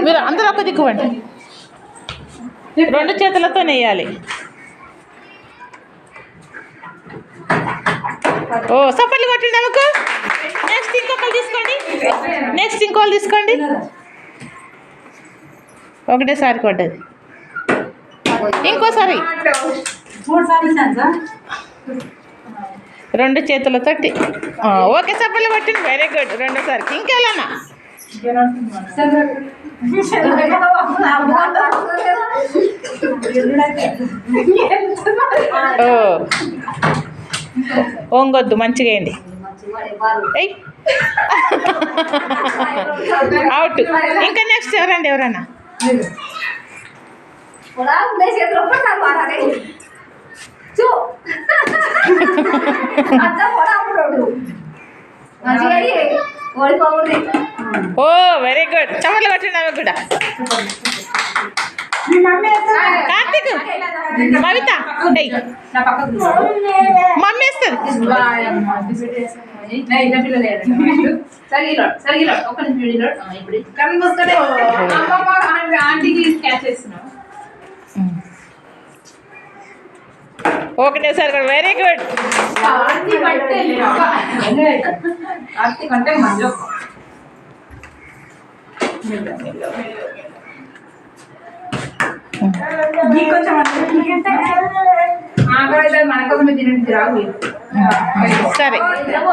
మీరు అందరూ ఒక దిక్కువండి, 2 చేతులతో నెయ్యాలి. ఓ సపర్లు కొట్టండి అమ్మకు. నెక్స్ట్ ఇంకొకరు తీసుకోండి, నెక్స్ట్ ఇంకోళ్ళు తీసుకోండి. ఒకటేసారి కొట్టది, ఇంకోసారి 2 చేతులతో. ఓకే సపర్లు కొట్టండి, వెరీ గుడ్. రెండోసారికి ఇంకెళ్ళన్నా. ఓంగొద్దు, మంచిగా వేయండి. అవుట్. ఇంకా నెక్స్ట్ ఎవరన్నా ఓ వెరీ గుడ్. చమట్లు కొట్టండి ఆమె కూడా. కార్తీక్, కవిత మమ్మీ వేస్తుంది. Okay sir, very good. సరే.